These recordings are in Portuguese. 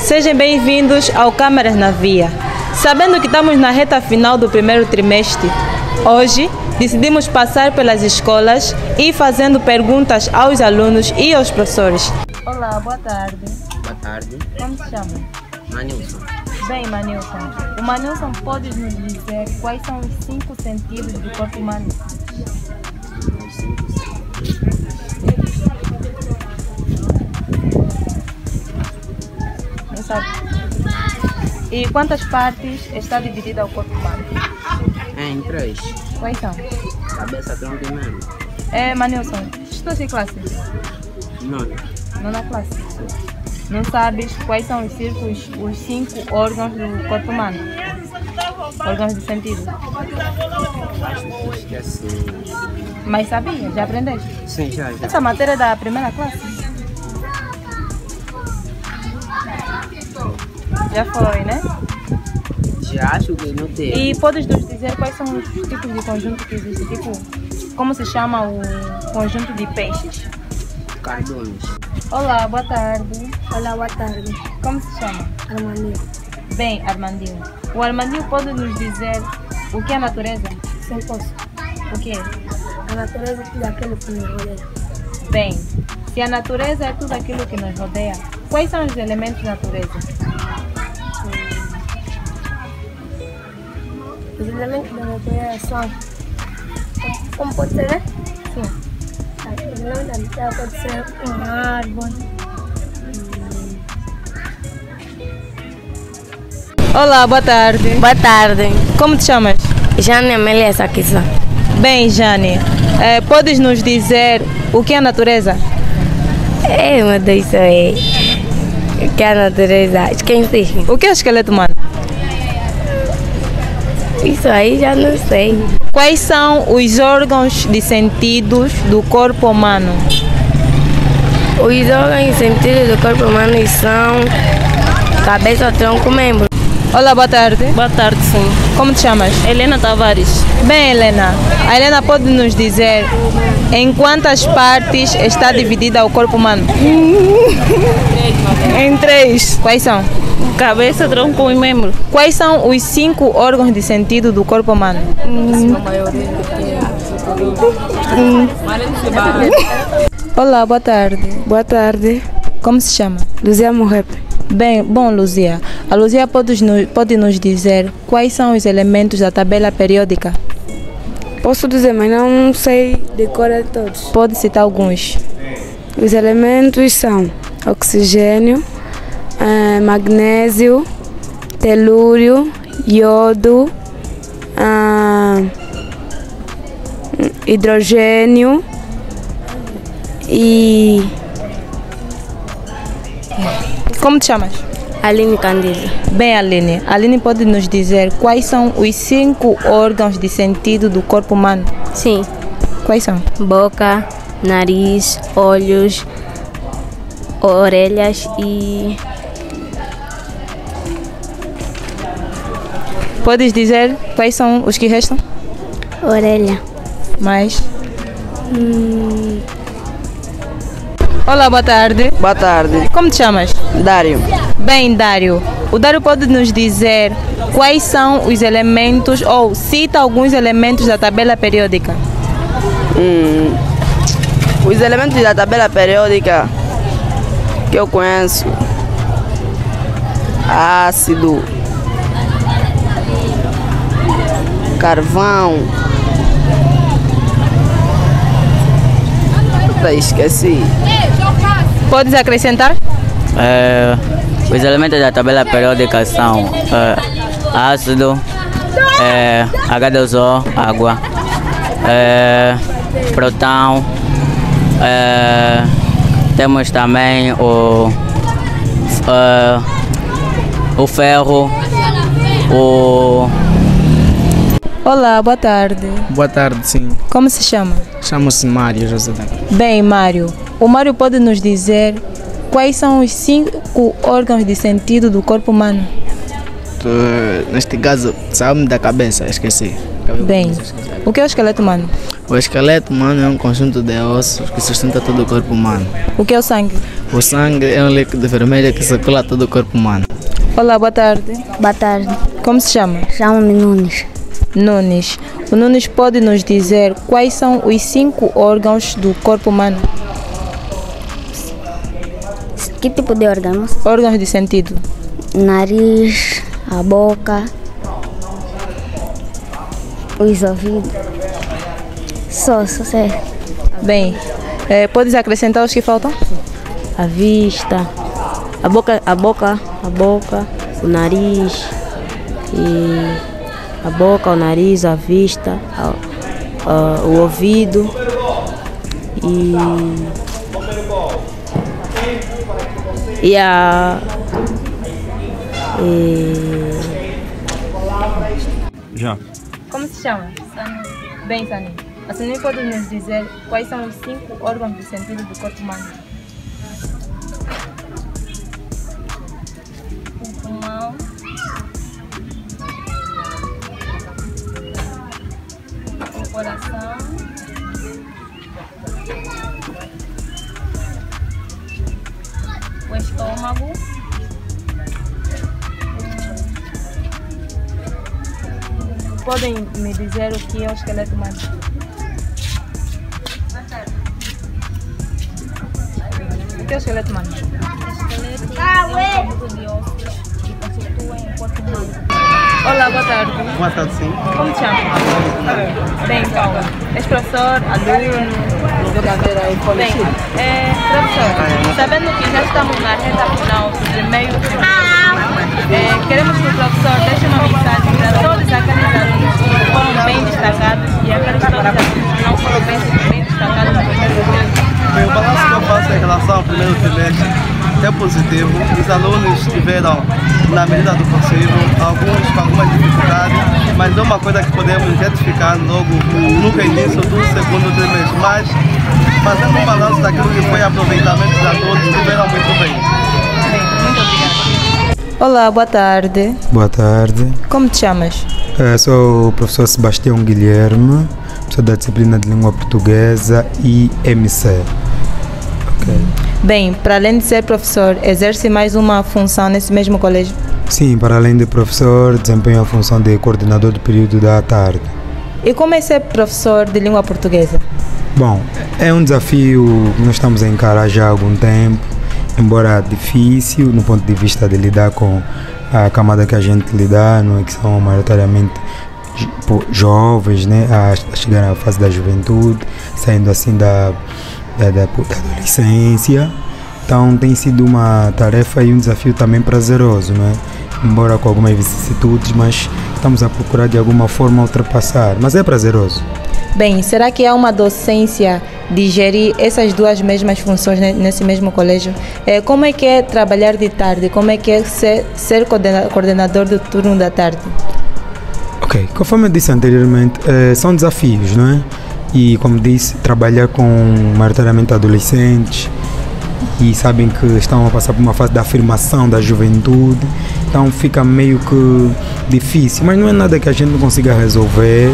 Sejam bem-vindos ao Câmaras na Via. Sabendo que estamos na reta final do primeiro trimestre, hoje decidimos passar pelas escolas e fazendo perguntas aos alunos e aos professores. Olá, boa tarde. Boa tarde. Como se chama? Manilson. Bem, Manilson. O Manilson pode nos dizer quais são os 5 sentidos do corpo humano? Os 5 Não sabe? E quantas partes está dividido o corpo humano? em 3. Quais são? Cabeça, tronco e membro. Manilson, estudou em classe? Nono. Nona classe. Não sabes quais são os 5 órgãos do corpo humano? Órgãos de sentido. Acho que esqueci. Mas sabia? Já aprendeste? Sim, já. Essa matéria é da primeira classe? Já foi, né? Já acho que não teve. E podes nos dizer quais são os tipos de conjunto que existem? Tipo, como se chama o conjunto de peixes? Cardumes. Olá, boa tarde. Olá, boa tarde. Como se chama? Armandinho. Bem, Armandinho. O Armandinho pode nos dizer o que é a natureza? Sem posso. O que é? A natureza é tudo aquilo que nos rodeia. Bem, se a natureza é tudo aquilo que nos rodeia, quais são os elementos da natureza? Os elementos da natureza são... Como pode ser, né? Sim. Os elementos da natureza pode ser uma árvore. Olá, boa tarde. Boa tarde. Como te chamas? Jane Amélia Saquissa. Bem, Jane, podes nos dizer o que é a natureza? Meu Deus, isso aí. O que é a natureza? Esqueci. O que é o esqueleto humano? Isso aí já não sei. Quais são os órgãos de sentidos do corpo humano? Os órgãos e sentidos do corpo humano são cabeça, tronco, membro. Olá, boa tarde. Boa tarde, sim. Como te chamas? Helena Tavares. Bem, Helena, a Helena pode nos dizer em quantas partes está dividida o corpo humano? Em 3. Quais são? Cabeça, tronco e membro. Quais são os 5 órgãos de sentido do corpo humano? Olá, boa tarde. Boa tarde. Como se chama? Luzia Morrep. Bem, Luzia. A Luzia pode nos dizer quais são os elementos da tabela periódica? Posso dizer, mas não sei decorar todos. Pode citar alguns. Os elementos são oxigênio, magnésio, telúrio, iodo, hidrogênio e... Como te chamas? Aline Candida. Bem, Aline pode nos dizer quais são os 5 órgãos de sentido do corpo humano? Sim. Quais são? Boca, nariz, olhos, orelhas e... Podes dizer quais são os que restam? Orelha. Mais? Olá, boa tarde. Boa tarde. Como te chamas? Dário. Bem, Dário. O Dário pode nos dizer quais são os elementos ou cita alguns elementos da tabela periódica? Os elementos da tabela periódica que eu conheço: ácido, carvão. Esqueci. Podes acrescentar? Os elementos da tabela periódica são ácido, H2O, água, próton, temos também o ferro, Olá, boa tarde. Boa tarde, sim. Como se chama? Chamo-se Mário José da Cruz. Bem, Mário. O Mário pode nos dizer quais são os 5 órgãos de sentido do corpo humano? Neste caso, sabe da cabeça, esqueci. Bem, o que é o esqueleto humano? O esqueleto humano é um conjunto de ossos que sustenta todo o corpo humano. O que é o sangue? O sangue é um líquido vermelho que circula todo o corpo humano. Olá, boa tarde. Boa tarde. Como se chama? Chamo-me Nunes. Nunes. O Nunes pode nos dizer quais são os 5 órgãos do corpo humano? Que tipo de órgãos? Órgãos de sentido. Nariz, a boca, os ouvidos. Só sei. Bem, podes acrescentar os que faltam? A vista, a boca, o nariz, e a boca, o nariz, a vista, o ouvido e a... Já. Como se chama? Bem, Sani. A senhora pode nos dizer quais são os 5 órgãos de sentido do corpo humano? O pulmão, o coração, o estômago, Podem me dizer o que é o esqueleto humano? O que é o esqueleto humano? é um conjunto de ossos que constituem o corpo humano. Olá, boa tarde. Boa tarde, sim. Como te chama? Bem, então, és professor, aluno? Bem, professor, sabendo que já estamos na reta final do primeiro trimestre, queremos que o professor deixe uma mensagem para todos aqueles alunos que foram bem destacados e aqueles todos alunos que não foram bem destacados no primeiro trimestre. Bem, o balanço que eu faço em relação ao primeiro trimestre é positivo. Os alunos tiveram, na medida do possível, alguns com algumas dificuldades, mas é uma coisa que podemos identificar logo no início do segundo trimestre. Mas, fazendo um balanço daquilo que foi aproveitamento dos alunos, estiveram muito bem. Muito obrigada. Olá, boa tarde. Boa tarde. Como te chamas? Sou o professor Sebastião Guilherme, professor da disciplina de língua portuguesa e MC. Okay. Bem, para além de ser professor, exerce mais uma função nesse mesmo colégio? Sim, para além de professor, desempenho a função de coordenador do período da tarde. E como é ser professor de língua portuguesa? Bom, é um desafio que nós estamos a encarar já há algum tempo, embora difícil no ponto de vista de lidar com a camada que a gente lidar, não é, que são maioritariamente jovens, né, a chegar à fase da juventude, saindo assim da adolescência. Então tem sido uma tarefa e um desafio também prazeroso, não é? Embora com algumas vicissitudes, mas estamos a procurar de alguma forma ultrapassar, mas é prazeroso. Bem, será que há uma docência de gerir essas duas mesmas funções nesse mesmo colégio? Como é que é trabalhar de tarde? Como é que é ser coordenador do turno da tarde? Ok, conforme eu disse anteriormente, são desafios, não é? E como disse, trabalhar com maioritariamente adolescentes e sabem que estão a passar por uma fase de afirmação da juventude, então fica meio que difícil, mas não é nada que a gente não consiga resolver,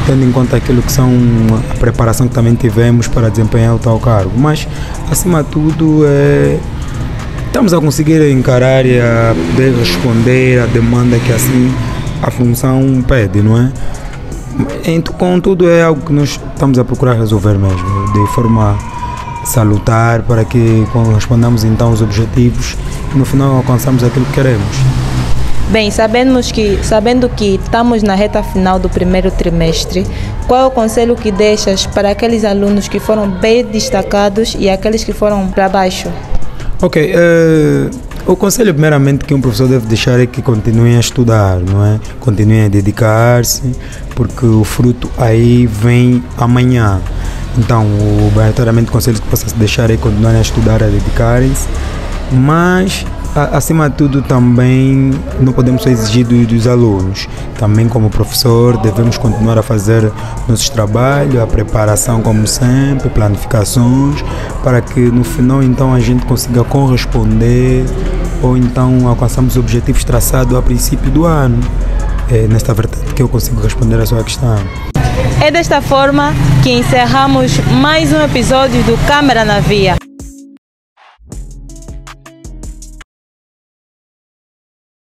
tendo em conta aquilo que são a preparação que também tivemos para desempenhar o tal cargo. Mas, acima de tudo, estamos a conseguir encarar e a poder responder à demanda que assim a função pede, não é? Contudo, é algo que nós estamos a procurar resolver mesmo, de forma salutar, para que correspondamos então aos objetivos e no final alcançamos aquilo que queremos. Bem, sabendo que estamos na reta final do primeiro trimestre, qual é o conselho que deixas para aqueles alunos que foram bem destacados e aqueles que foram para baixo? Ok, o conselho primeiramente que um professor deve deixar é que continuem a estudar, não é? Continuem a dedicar-se, porque o fruto aí vem amanhã. Então, o verdadeiramente conselho que possa deixar é continuarem a estudar, a dedicarem-se, mas acima de tudo também não podemos só exigir dos alunos, também como professor devemos continuar a fazer nossos trabalhos, a preparação como sempre, planificações, para que no final então a gente consiga corresponder ou então alcançamos os objetivos traçados a princípio do ano. É nesta vertente que eu consigo responder a sua questão. É desta forma que encerramos mais um episódio do Câmara na Via.